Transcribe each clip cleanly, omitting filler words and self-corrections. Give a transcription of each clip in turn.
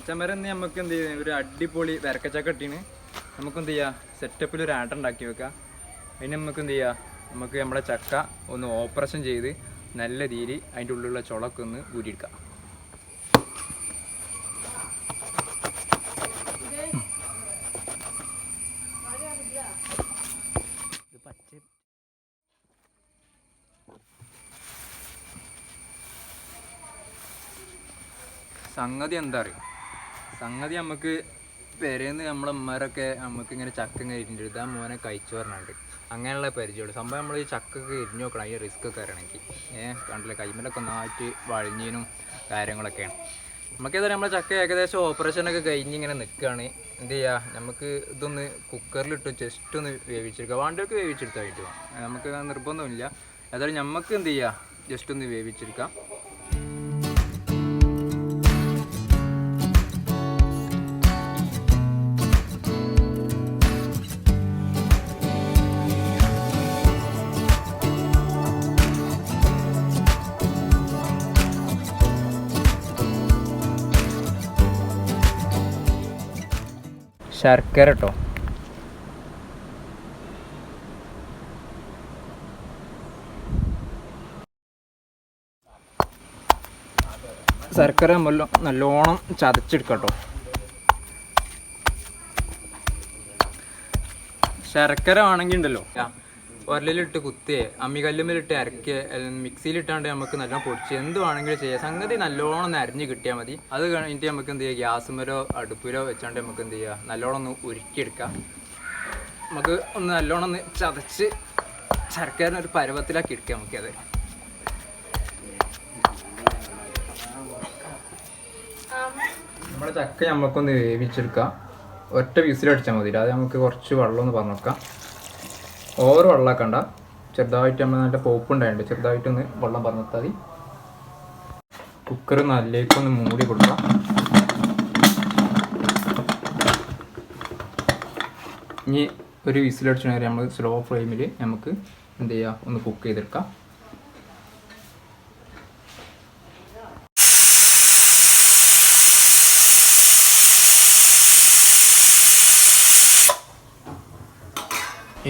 അച്ഛന്മാരെ നമുക്ക് എന്ത് ചെയ്യുക, ഒരു അടിപൊളി വരക്കച്ചക്ക ഇട്ടീന് നമുക്ക് എന്ത് ചെയ്യുക, സെറ്റപ്പിൽ ഒരു ആട്ടം ഉണ്ടാക്കി വെക്കാം. അതിന് നമുക്ക് എന്ത് ചെയ്യുക, നമുക്ക് നമ്മുടെ ചക്ക ഒന്ന് ഓപ്പറേഷൻ ചെയ്ത് നല്ല രീതിയിൽ അതിൻ്റെ ഉള്ളിലുള്ള ചുളക്ക് ഒന്ന് ഊരിയെടുക്കാം. സംഗതി എന്താ അറിയും, സംഗതി നമുക്ക് പെരേന്ന് നമ്മളമ്മമാരൊക്കെ നമുക്കിങ്ങനെ ചക്ക ഇങ്ങനെ ഇരിഞ്ഞിട്ട് ഇതാ മോനെ കഴിച്ചു പറഞ്ഞിട്ട് അങ്ങനെയുള്ള പരിചയമുള്ളൂ. സംഭവം നമ്മൾ ഈ ചക്കൊക്കെ ഇരിഞ്ഞു നോക്കണം, ഈ റിസ്ക് ഒക്കെ അറിയണമെങ്കിൽ. കണ്ടില്ല കൈമലൊക്കെ ഒന്നായിട്ട് വഴിഞ്ഞീനും കാര്യങ്ങളൊക്കെയാണ്. നമുക്കേതായാലും നമ്മളെ ചക്ക ഏകദേശം ഓപ്പറേഷനൊക്കെ കഴിഞ്ഞ് ഇങ്ങനെ നിൽക്കുകയാണ്. എന്ത് ചെയ്യുക, നമുക്ക് ഇതൊന്ന് കുക്കറിലിട്ട് ജസ്റ്റ് ഒന്ന് വേവിച്ചെടുക്കുക. വാണ്ടൊക്കെ വേവിച്ചെടുത്താൽ പറ്റുമോ, നമുക്ക് നിർബന്ധമില്ല. ഏതായാലും നമുക്ക് എന്ത് ചെയ്യുക, ജസ്റ്റ് ഒന്ന് വേവിച്ചെടുക്കാം. ശർക്കര കേട്ടോ, ശർക്കര നല്ലോണം ചതച്ചെടുക്കട്ടോ. ശർക്കര ആണെങ്കിൽ ഉണ്ടല്ലോ ഉരലിലിട്ട് കുത്തിയേ അമ്മിക്കല്ലുമ്മലിട്ട് അരക്കുക, മിക്സിയിലിട്ടാണ്ട് നമുക്ക് നല്ലോണം പൊടിച്ച് എന്തുവാണെങ്കിലും ചെയ്യാം. സംഗതി നല്ലോണം ഒന്ന് അരിഞ്ഞ് കിട്ടിയാൽ മതി. അത് കഴിഞ്ഞിട്ട് നമുക്ക് എന്ത് ചെയ്യുക, ഗ്യാസുമരോ അടുപ്പിലോ വെച്ചാണ്ട് നമുക്ക് എന്ത് ചെയ്യുക, നല്ലോണം ഒന്ന് ഉരുക്കിയെടുക്കാം. നമുക്ക് ഒന്ന് നല്ലോണം ഒന്ന് ചതച്ച് ശർക്കര ഒരു പരുവത്തിലാക്കി എടുക്കാം. നമുക്കത് നമ്മുടെ ചക്ക നമുക്കൊന്ന് വേവിച്ചെടുക്കാം. ഒറ്റ വിസിലടിച്ചാൽ മതി. അത് നമുക്ക് കുറച്ച് വെള്ളം ഒന്ന് പറഞ്ഞു വെക്കാം. ഓവർ വെള്ളമാക്കണ്ട, ചെറുതായിട്ട് നമ്മൾ നല്ല പോപ്പ് ഉണ്ടായിട്ടുണ്ട്, ചെറുതായിട്ടൊന്ന് വെള്ളം പറഞ്ഞാൽ മതി. കുക്കർ നല്ലേക്കൊന്ന് മൂടി കൊടുക്കാം. ഇനി ഒരു വിസിലടിച്ചു നേരം നമ്മൾ സ്ലോ ഫ്ലെയിമിൽ നമുക്ക് എന്ത് ചെയ്യുക, ഒന്ന് കുക്ക് ചെയ്തെടുക്കാം.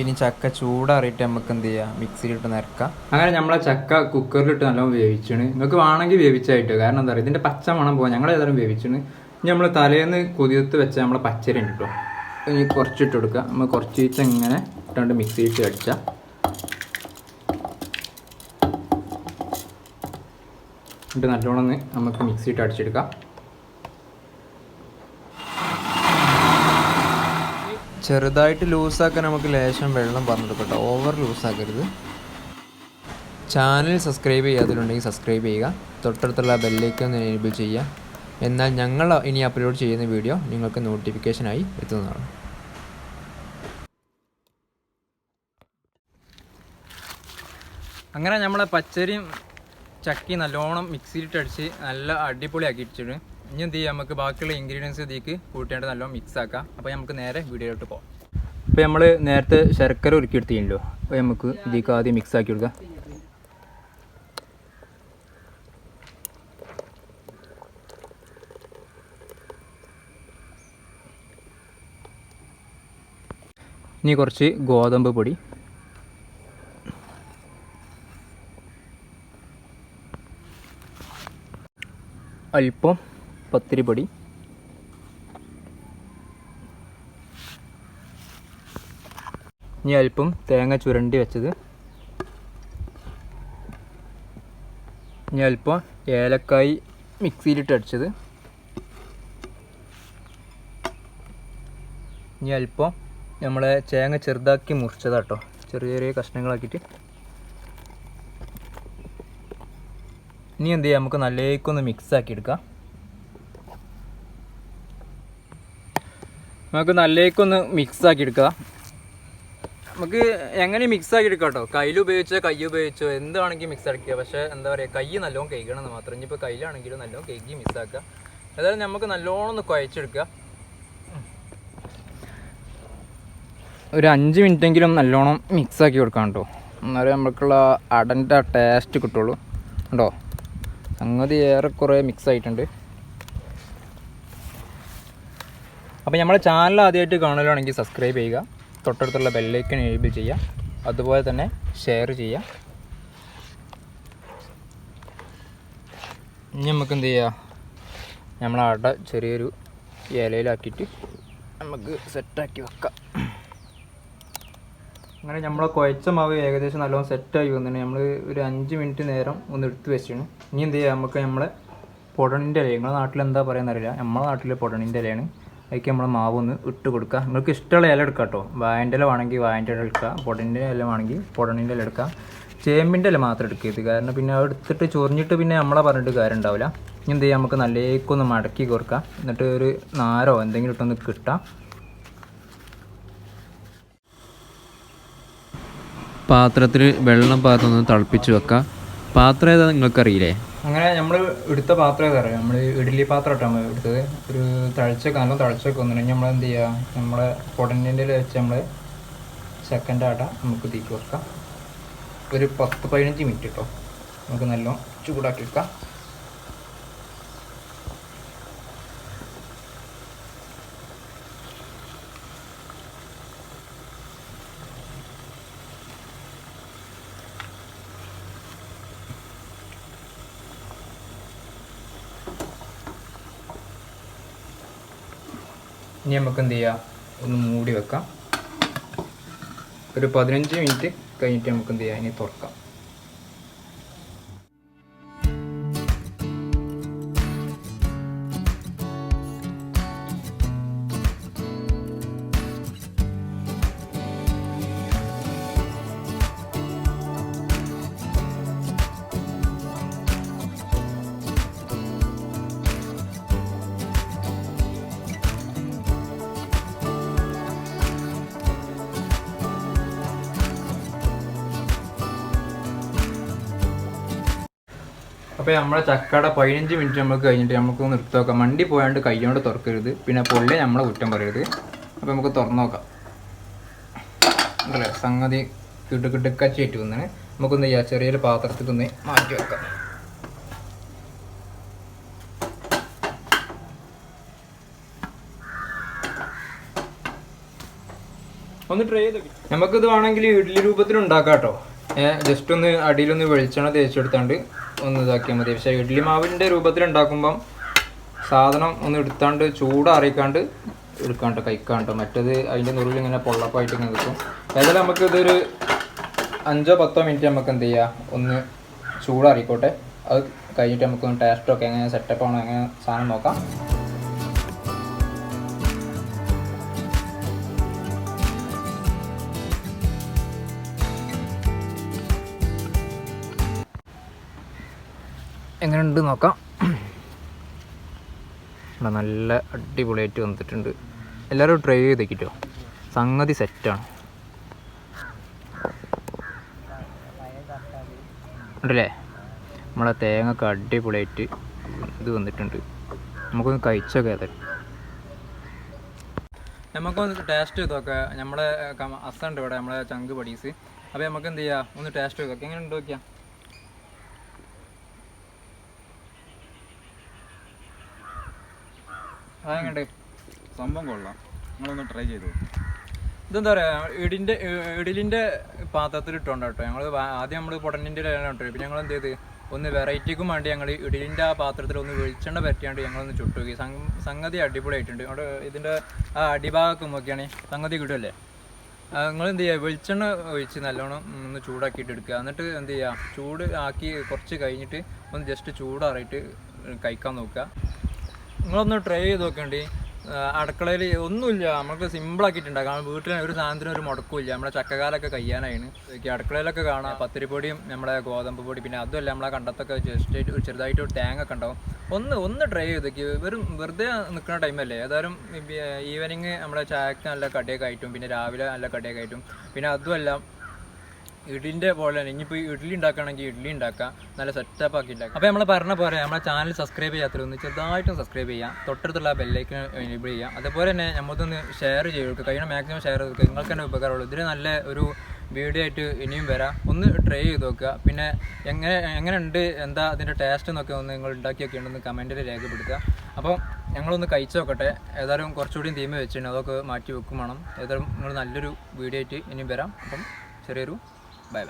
ഇനി ചക്ക ചൂടാറിയിട്ട് നമുക്ക് എന്ത് ചെയ്യുക, മിക്സിയിലിട്ട് നിരക്കാം. അങ്ങനെ നമ്മളെ ചക്ക കുക്കറിലിട്ട് നല്ലോണം വേവിച്ചാണ്. നിങ്ങൾക്ക് വേണമെങ്കിൽ വേവിച്ചായിട്ട്, കാരണം എന്താ പറയുക, ഇതിൻ്റെ പച്ച മണം പോകാൻ ഞങ്ങൾ ഏതായാലും വേവിച്ചാണ്. ഇനി നമ്മൾ തലേന്ന് കുതിർത്ത് വെച്ച നമ്മളെ പച്ചരി ഉണ്ട് കേട്ടോ, ഇനി കുറച്ചിട്ട് കൊടുക്കുക. നമ്മൾ കുറച്ച് വെച്ച് ഇങ്ങനെ ഇട്ടുകൊണ്ട് മിക്സിയിട്ട് അടിച്ചാൽ എന്നിട്ട് നല്ലോണം നമുക്ക് മിക്സിയിട്ട് അടിച്ചെടുക്കാം. ചെറുതായിട്ട് ലൂസാക്കാൻ നമുക്ക് ലേശം വെള്ളം പറഞ്ഞെടുക്കട്ടോ, ഓവർ ലൂസാക്കരുത്. ചാനൽ സബ്സ്ക്രൈബ് ചെയ്യാതിട്ടുണ്ടെങ്കിൽ സബ്സ്ക്രൈബ് ചെയ്യുക, തൊട്ടടുത്തുള്ള ബെല്ലേക്ക് ഒന്ന് എനേബിൾ ചെയ്യുക. എന്നാൽ ഞങ്ങൾ ഇനി അപ്ലോഡ് ചെയ്യുന്ന വീഡിയോ നിങ്ങൾക്ക് നോട്ടിഫിക്കേഷനായി എത്തുന്നതാണ്. അങ്ങനെ നമ്മളെ പച്ചരിയും ചക്കി നല്ലോണം മിക്സിയിലിട്ടടിച്ച് നല്ല അടിപൊളിയാക്കി ഇട്ടിട്ട് ഇനി എന്ത് ചെയ്യുക, നമുക്ക് ബാക്കിയുള്ള ഇൻഗ്രീഡിയൻസ് ഇതിലേക്ക് കൂട്ടിയാണ്ട് നല്ലോണം മിക്സ് ആക്കാം. അപ്പോൾ നമുക്ക് നേരെ വീഡിയോയിലോട്ട് പോകാം. ഇപ്പോൾ നമ്മൾ നേരത്തെ ശർക്കര ഉരുക്കി എടുത്തിട്ടുണ്ടല്ലോ, അപ്പോൾ നമുക്ക് ഇതിലേക്ക് ആദ്യം മിക്സ് ആക്കി കൊടുക്കാം. ഇനി കുറച്ച് ഗോതമ്പ് പൊടി, അല്പം പത്തിരിപ്പൊടി, ഇനി അല്പം തേങ്ങ ചുരണ്ടി വെച്ചത്, ഇനി അല്പം ഏലക്കായ് മിക്സിയിലിട്ട് അടിച്ചത്, ഇനി അല്പം നമ്മളെ തേങ്ങ ചെറുതാക്കി മുറിച്ചതാട്ടോ, ചെറിയ ചെറിയ കഷ്ണങ്ങളാക്കിയിട്ട്. ഇനി എന്ത് ചെയ്യാം, നമുക്ക് നല്ലേക്കൊന്ന് മിക്സാക്കി എടുക്കാം. നമുക്ക് നല്ലേക്കൊന്ന് മിക്സാക്കി എടുക്കാം. നമുക്ക് എങ്ങനെ മിക്സാക്കി എടുക്കാം കേട്ടോ, കയ്യിൽ ഉപയോഗിച്ചോ കൈ ഉപയോഗിച്ചോ എന്താണെങ്കിൽ മിക്സ് അടിക്കുക. പക്ഷേ എന്താ പറയുക, കൈ നല്ലോണം കഴിക്കണം എന്ന് മാത്രം. ഇനിയിപ്പോൾ കയ്യിലാണെങ്കിലും നല്ലോണം കഴുകി മിക്സാക്കുക. അതായത് നമുക്ക് നല്ലോണം ഒന്ന് കുഴച്ചെടുക്കുക. ഒരു 5 മിനിറ്റെങ്കിലും നല്ലോണം മിക്സാക്കി കൊടുക്കാം കേട്ടോ, എന്നാലും നമുക്കുള്ള അടൻ്റെ ടേസ്റ്റ് കിട്ടുള്ളൂ കേട്ടോ. സംഗതി ഏറെക്കുറെ മിക്സ് ആയിട്ടുണ്ട്. അപ്പോൾ നമ്മുടെ ചാനൽ ആദ്യമായിട്ട് കാണുകയാണെങ്കിൽ സബ്സ്ക്രൈബ് ചെയ്യുക, തൊട്ടടുത്തുള്ള ബെല്ലൈക്കൺ എനേബിൾ ചെയ്യുക, അതുപോലെ തന്നെ ഷെയർ ചെയ്യുക. ഇനി നമുക്ക് എന്ത് ചെയ്യുക, നമ്മളെ അട ചെറിയൊരു ഇലയിലാക്കിയിട്ട് നമുക്ക് സെറ്റാക്കി വെക്കാം. അങ്ങനെ നമ്മളെ കുഴച്ച മാവ് ഏകദേശം നല്ലോണം സെറ്റായി വന്നിട്ട് നമ്മൾ ഒരു 5 മിനിറ്റ് നേരം ഒന്ന് എടുത്ത് വെച്ചാണ്. ഇനി എന്ത് ചെയ്യുക, നമുക്ക് നമ്മളെ പൊടണിൻ്റെ ഇല, നിങ്ങളുടെ നാട്ടിൽ എന്താ പറയുന്നറിയില്ല, നമ്മളെ നാട്ടിൽ പൊടണിൻ്റെ ഇലയാണ്. അതിലേക്ക് നമ്മൾ മാവ് ഒന്ന് ഇട്ട് കൊടുക്കുക. നിങ്ങൾക്ക് ഇഷ്ടമുള്ള ഇല എടുക്കാം കേട്ടോ. വായൻ്റെ ഇല വേണമെങ്കിൽ വായൻ്റെ ഇല എടുക്കുക, പൊടണിൻ്റെ ഇല വേണമെങ്കിൽ പൊടണിൻ്റെ ഇല എടുക്കുക. ചേമ്പിൻ്റെ ഇല മാത്രം എടുക്കരുത്, കാരണം പിന്നെ അത് എടുത്തിട്ട് ചൊറിഞ്ഞിട്ട് പിന്നെ നമ്മളെ പറഞ്ഞിട്ട് കാര്യം ഉണ്ടാവില്ല. ഇനി എന്ത് ചെയ്യുക, നമുക്ക് നല്ലേക്കൊന്ന് മടക്കി കൊടുക്കാം. എന്നിട്ട് ഒരു നാരോ എന്തെങ്കിലും ഇട്ടൊന്ന് കിട്ടാം. പാത്രത്തിൽ വെള്ളം പാത്രം തിളപ്പിച്ച് വെക്കാം. പാത്രം ഏതാ നിങ്ങൾക്കറിയില്ലേ? അങ്ങനെ നമ്മൾ എടുത്ത പാത്രം ഏതാ അറിയാം, നമ്മൾ ഇഡ്ഡലി പാത്രം ഇട്ടാണ് നമ്മൾ എടുത്തത്. ഒരു നല്ല തഴച്ചൊക്കെ വന്നിട്ടുണ്ടെങ്കിൽ നമ്മൾ എന്ത് ചെയ്യുക, നമ്മളെ പൊടണിൻ്റെ വെച്ച് നമ്മൾ സെക്കൻഡ് ആട്ട നമുക്ക് തീക്ക് വെക്കാം. ഒരു 10-15 മിനിറ്റ് കേട്ടോ, നമുക്ക് നല്ല ചൂടാക്കി വെക്കാം. ഇനി നമുക്ക് എന്ത് ചെയ്യാം, ഒന്ന് മൂടി വെക്കാം. ഒരു 15 മിനിറ്റ് കഴിഞ്ഞിട്ട് നമുക്ക് എന്ത് ചെയ്യാം, ഇനി തുറക്കാം. അപ്പോൾ നമ്മളെ ചക്കട 15 മിനിറ്റ് നമുക്ക് കഴിഞ്ഞിട്ട് നമുക്ക് നിർത്തി നോക്കാം. മണ്ടി പോയാണ്ട് കൈകൊണ്ട് തുറക്കരുത്, പിന്നെ പൊള്ളി നമ്മളെ കുറ്റം പറയരുത്. അപ്പോൾ നമുക്ക് തുറന്നു നോക്കാം. അല്ലേ, സംഗതി കിടുക്കച്ചായിട്ട് വന്നാണ്. നമുക്കൊന്ന് ചെയ്യാം, ചെറിയൊരു പാത്രത്തിൽ ഒന്ന് മാറ്റി വെക്കാം. ഒന്ന് ട്രൈ ചെയ്ത് നമുക്കിത് വേണമെങ്കിൽ ഇഡ്ഡലി രൂപത്തിൽ ഉണ്ടാക്കാം കേട്ടോ. ജസ്റ്റ് ഒന്ന് അടിയിലൊന്ന് വെളിച്ചെണ്ണ തേച്ചെടുത്താണ്ട് ഒന്ന് ഇതാക്കിയാൽ മതി. പക്ഷേ ഇഡ്ഡലി മാവിൻ്റെ രൂപത്തിൽ ഉണ്ടാക്കുമ്പം സാധനം ഒന്ന് എടുത്താണ്ട് ചൂടാറിക്കാണ്ട് എടുക്കാണ്ട് കഴിക്കാണ്ട്, മറ്റത് അതിൻ്റെ നുള്ളിൽ ഇങ്ങനെ പൊള്ളപ്പായിട്ട് ഇങ്ങനെ കിട്ടും. ഏതായാലും നമുക്ക് ഇതൊരു 5-10 മിനിറ്റ് നമുക്ക് എന്ത് ചെയ്യുക, ഒന്ന് ചൂടാറിക്കോട്ടെ. അത് കഴിഞ്ഞിട്ട് നമുക്കൊന്ന് ടേസ്റ്റൊക്കെ എങ്ങനെ സെറ്റപ്പ് ആണോ എങ്ങനെ സാധനം നോക്കാം. എങ്ങനെയുണ്ട് നോക്കാം. നല്ല അടിപൊളിയായിട്ട് വന്നിട്ടുണ്ട്. എല്ലാവരും ട്രൈ ചെയ്തേക്കിട്ടോ, സംഗതി സെറ്റാണ്. ഉണ്ടല്ലേ, നമ്മളെ തേങ്ങയൊക്കെ അടിപൊളിയായിട്ട് ഇത് വന്നിട്ടുണ്ട്. നമുക്കൊന്ന് കഴിച്ചൊക്കെ അതെ, നമുക്കൊന്ന് ടേസ്റ്റ് ചെയ്ത് നോക്കാം. നമ്മളെ അസുണ്ട് ഇവിടെ, നമ്മളെ ചങ്ക് പടീസ്. അപ്പോൾ നമുക്ക് എന്ത് ചെയ്യാം, ഒന്ന് ടേസ്റ്റ് ചെയ്ത് നോക്കാം. എങ്ങനെ ഉണ്ട് നോക്കിയാൽ. അതെങ്ങണ്ട് സംഭവം കൊള്ളാം, നിങ്ങളൊന്ന് ട്രൈ ചെയ്തു. ഇതെന്താ പറയുക, ഇഡലിൻ്റെ പാത്രത്തിൽ ഇട്ടുകൊണ്ട് കേട്ടോ. ഞങ്ങൾ ആദ്യം നമ്മൾ പൊടണിൻ്റെ ഇട്ടോ, പിന്നെ ഞങ്ങൾ എന്ത് ചെയ്ത് ഒന്ന് വെറൈറ്റിക്കും വേണ്ടി ഞങ്ങൾ ഇഡലിൻ്റെ ആ പാത്രത്തിൽ ഒന്ന് വെളിച്ചെണ്ണ പറ്റിയാണ്ട് ഞങ്ങളൊന്ന് ചുട്ടു നോക്കി. സംഗതി അടിപൊളിയായിട്ടുണ്ട്. അവിടെ ഇതിൻ്റെ ആ അടിഭാഗമൊക്കെ നോക്കിയാണെങ്കിൽ സംഗതി കിട്ടുമല്ലേ. നിങ്ങൾ എന്ത് ചെയ്യുക, വെളിച്ചെണ്ണ ഒഴിച്ച് നല്ലോണം ഒന്ന് ചൂടാക്കിയിട്ട് എടുക്കുക. എന്നിട്ട് എന്ത് ചെയ്യുക, ചൂട് ആക്കി കുറച്ച് കഴിഞ്ഞിട്ട് ഒന്ന് ജസ്റ്റ് ചൂടാറിയിട്ട് കഴിക്കാൻ നോക്കുക. നിങ്ങളൊന്ന് ട്രൈ ചെയ്ത് നോക്കേണ്ടി. അടുക്കളയിൽ ഒന്നുമില്ല, നമുക്ക് സിമ്പിളാക്കിയിട്ടുണ്ടാകും. കാരണം വീട്ടിൽ ഒരു സാധനത്തിന് ഒരു മുടക്കുമില്ല. നമ്മുടെ ചക്കകാലൊക്കെ കഴിയാനാണ്. അടുക്കളയിലൊക്കെ കാണാം പത്തിരിപ്പൊടിയും നമ്മുടെ ഗോതമ്പ് പൊടി, പിന്നെ അതുമല്ല നമ്മളെ കണ്ടത്തൊക്കെ ജസ്റ്റ് ചെറുതായിട്ട് ഒരു തേങ്ങ ഒക്കെ ഉണ്ടാവും. ഒന്ന് ട്രൈ ചെയ്തേക്ക്. വെറുതെ നിൽക്കുന്ന ടൈമല്ലേ. ഏതായാലും ഈവനിങ് നമ്മുടെ ചായക്ക് നല്ല കടിയൊക്കെ ആയിട്ടും, പിന്നെ രാവിലെ നല്ല കടിയൊക്കെ ആയിട്ടും, പിന്നെ അതുമല്ല ഇഡ്ലിൻ്റെ പോലെ തന്നെ ഇനിയിപ്പോൾ ഇഡ്ഡലി ഉണ്ടാക്കുകയാണെങ്കിൽ ഇഡ്ഡലി ഉണ്ടാക്കാം, നല്ല സെറ്റപ്പ് ആക്കി ഉണ്ടാക്കാം. അപ്പോൾ നമ്മൾ പറഞ്ഞ പോലെ നമ്മളെ ചാനൽ സബ്സ്ക്രൈബ് ചെയ്യാത്തതൊന്ന് ചെറുതായിട്ടും സബ്സ്ക്രൈബ് ചെയ്യാം, തൊട്ടടുത്തുള്ള ബെല്ലൈക്കൺ എനേബിൾ ചെയ്യാം. അതുപോലെ തന്നെ നമുക്കൊന്ന് ഷെയർ ചെയ്ത് കൊടുക്കുക, കഴിയണം മാക്സിമം ഷെയർ ചെയ്ത് കൊടുക്കുക. നിങ്ങൾക്ക് തന്നെ ഉപകാരമുള്ളൂ. ഇതിന് നല്ല ഒരു വീഡിയോ ആയിട്ട് ഇനിയും വരാം. ഒന്ന് ട്രൈ ചെയ്ത് നോക്കുക. പിന്നെ എങ്ങനെ ഉണ്ട്, എന്താ അതിൻ്റെ ടേസ്റ്റ് എന്നൊക്കെ ഒന്ന് നിങ്ങൾ ഉണ്ടാക്കിയൊക്കെ ഉണ്ടെന്ന് കമൻറ്റിൽ രേഖപ്പെടുത്തുക. അപ്പം ഞങ്ങളൊന്ന് കഴിച്ചു നോക്കട്ടെ. ഏതായാലും കുറച്ചുകൂടി തീമ വെച്ചിട്ടുണ്ട്, അതൊക്കെ മാറ്റി വെക്കും വേണം. ഏതായാലും നിങ്ങൾ നല്ലൊരു വീഡിയോ ആയിട്ട് ഇനിയും വരാം. അപ്പം ചെറിയൊരു ബൈ.